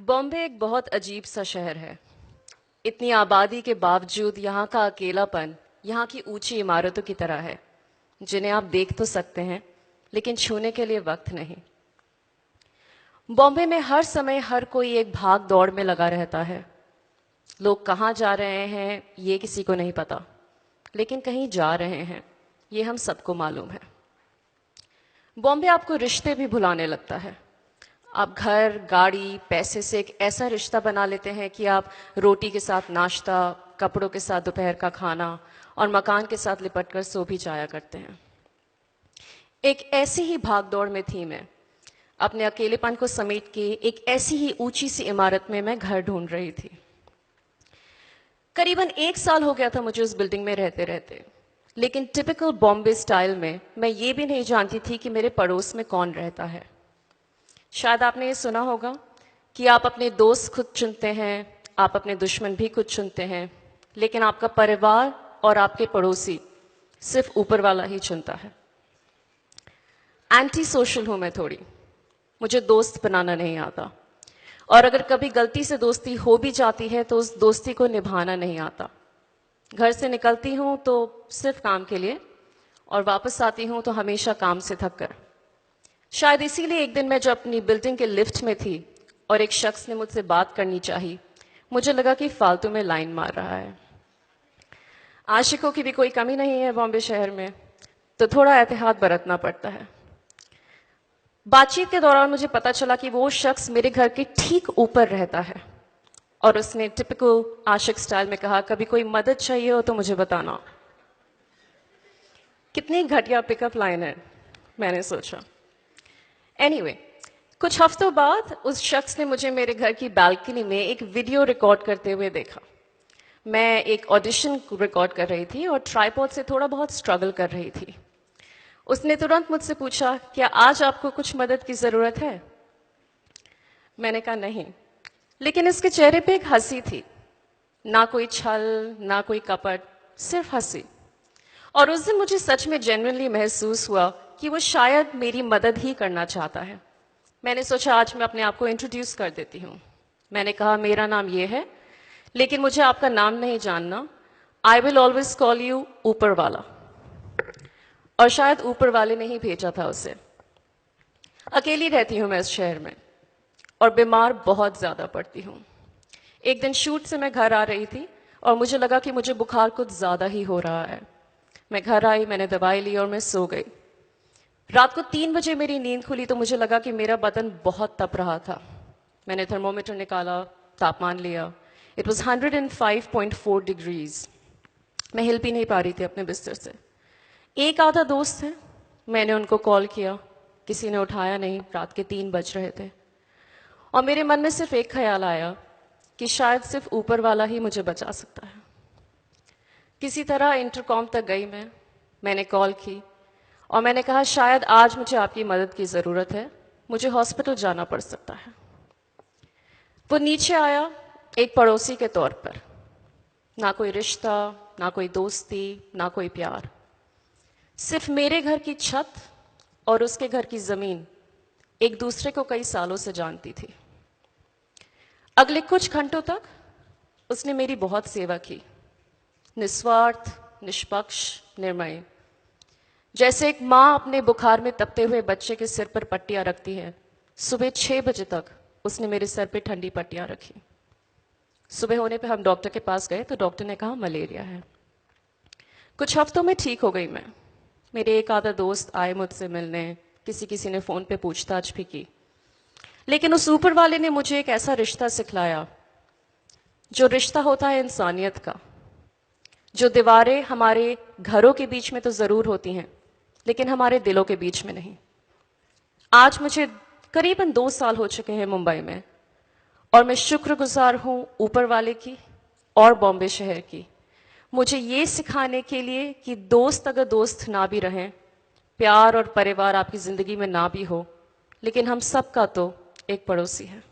बॉम्बे एक बहुत अजीब सा शहर है। इतनी आबादी के बावजूद यहाँ का अकेलापन यहाँ की ऊंची इमारतों की तरह है, जिन्हें आप देख तो सकते हैं लेकिन छूने के लिए वक्त नहीं। बॉम्बे में हर समय हर कोई एक भाग दौड़ में लगा रहता है। लोग कहाँ जा रहे हैं ये किसी को नहीं पता, लेकिन कहीं जा रहे हैं ये हम सबको मालूम है। बॉम्बे आपको रिश्ते भी भुलाने लगता है। आप घर, गाड़ी, पैसे से एक ऐसा रिश्ता बना लेते हैं कि आप रोटी के साथ नाश्ता, कपड़ों के साथ दोपहर का खाना और मकान के साथ लिपट कर सो भी जाया करते हैं। एक ऐसी ही भागदौड़ में थी मैं। अपने अकेलेपन को समेट के एक ऐसी ही ऊंची सी इमारत में मैं घर ढूंढ रही थी। करीबन 1 साल हो गया था मुझे उस बिल्डिंग में रहते रहते, लेकिन टिपिकल बॉम्बे स्टाइल में मैं ये भी नहीं जानती थी कि मेरे पड़ोस में कौन रहता है। शायद आपने ये सुना होगा कि आप अपने दोस्त खुद चुनते हैं, आप अपने दुश्मन भी खुद चुनते हैं, लेकिन आपका परिवार और आपके पड़ोसी सिर्फ ऊपर वाला ही चुनता है। एंटी सोशल हूं मैं थोड़ी, मुझे दोस्त बनाना नहीं आता, और अगर कभी गलती से दोस्ती हो भी जाती है तो उस दोस्ती को निभाना नहीं आता। घर से निकलती हूं तो सिर्फ काम के लिए, और वापस आती हूं तो हमेशा काम से थक कर। शायद इसीलिए एक दिन मैं जब अपनी बिल्डिंग के लिफ्ट में थी और एक शख्स ने मुझसे बात करनी चाहिए, मुझे लगा कि फालतू में लाइन मार रहा है। आशिकों की भी कोई कमी नहीं है बॉम्बे शहर में, तो थोड़ा एहतियात बरतना पड़ता है। बातचीत के दौरान मुझे पता चला कि वो शख्स मेरे घर के ठीक ऊपर रहता है, और उसने टिपिकल आशिक स्टाइल में कहा, कभी कोई मदद चाहिए हो तो मुझे बताना। कितनी घटिया पिकअप लाइन है, मैंने सोचा। एनीवे, कुछ हफ्तों बाद उस शख्स ने मुझे मेरे घर की बालकनी में एक वीडियो रिकॉर्ड करते हुए देखा। मैं एक ऑडिशन रिकॉर्ड कर रही थी और ट्राइपॉड से थोड़ा बहुत स्ट्रगल कर रही थी। उसने तुरंत मुझसे पूछा, क्या आज आपको कुछ मदद की जरूरत है? मैंने कहा नहीं, लेकिन इसके चेहरे पे एक हंसी थी, ना कोई छल, ना कोई कपट, सिर्फ हंसी। और उस दिन मुझे सच में जेन्युइनली महसूस हुआ कि वो शायद मेरी मदद ही करना चाहता है। मैंने सोचा आज मैं अपने आप को इंट्रोड्यूस कर देती हूँ। मैंने कहा, मेरा नाम ये है, लेकिन मुझे आपका नाम नहीं जानना। I will always call you ऊपर वाला। और शायद ऊपर वाले ने ही भेजा था उसे। अकेली रहती हूँ मैं इस शहर में, और बीमार बहुत ज्यादा पड़ती हूँ। एक दिन शूट से मैं घर आ रही थी और मुझे लगा कि मुझे बुखार कुछ ज्यादा ही हो रहा है। मैं घर आई, मैंने दवाई ली और मैं सो गई। रात को 3 बजे मेरी नींद खुली तो मुझे लगा कि मेरा बदन बहुत तप रहा था। मैंने थर्मोमीटर निकाला, तापमान लिया। It was 105.4 degrees. मैं हिल भी नहीं पा रही थी अपने बिस्तर से। एक आधा दोस्त है, मैंने उनको कॉल किया, किसी ने उठाया नहीं। रात के 3 बज रहे थे और मेरे मन में सिर्फ एक ख्याल आया कि शायद सिर्फ ऊपर वाला ही मुझे बचा सकता है। किसी तरह इंटरकॉम तक गई मैंने कॉल की और मैंने कहा, शायद आज मुझे आपकी मदद की ज़रूरत है, मुझे हॉस्पिटल जाना पड़ सकता है। वो नीचे आया एक पड़ोसी के तौर पर। ना कोई रिश्ता, ना कोई दोस्ती, ना कोई प्यार, सिर्फ मेरे घर की छत और उसके घर की ज़मीन एक दूसरे को कई सालों से जानती थी। अगले कुछ घंटों तक उसने मेरी बहुत सेवा की, निस्वार्थ, निष्पक्ष, निर्मय। जैसे एक माँ अपने बुखार में तपते हुए बच्चे के सिर पर पट्टियां रखती है, सुबह 6 बजे तक उसने मेरे सर पे ठंडी पट्टियां रखी। सुबह होने पे हम डॉक्टर के पास गए तो डॉक्टर ने कहा मलेरिया है। कुछ हफ्तों में ठीक हो गई मैं। मेरे एक आधा दोस्त आए मुझसे मिलने, किसी ने फोन पे पूछताछ भी की, लेकिन उस ऊपर वाले ने मुझे एक ऐसा रिश्ता सिखलाया जो रिश्ता होता है इंसानियत का। जो दीवारें हमारे घरों के बीच में तो जरूर होती हैं, लेकिन हमारे दिलों के बीच में नहीं। आज मुझे करीबन 2 साल हो चुके हैं मुंबई में, और मैं शुक्रगुजार हूं ऊपर वाले की और बॉम्बे शहर की, मुझे ये सिखाने के लिए कि दोस्त अगर दोस्त ना भी रहें, प्यार और परिवार आपकी जिंदगी में ना भी हो, लेकिन हम सबका तो एक पड़ोसी है।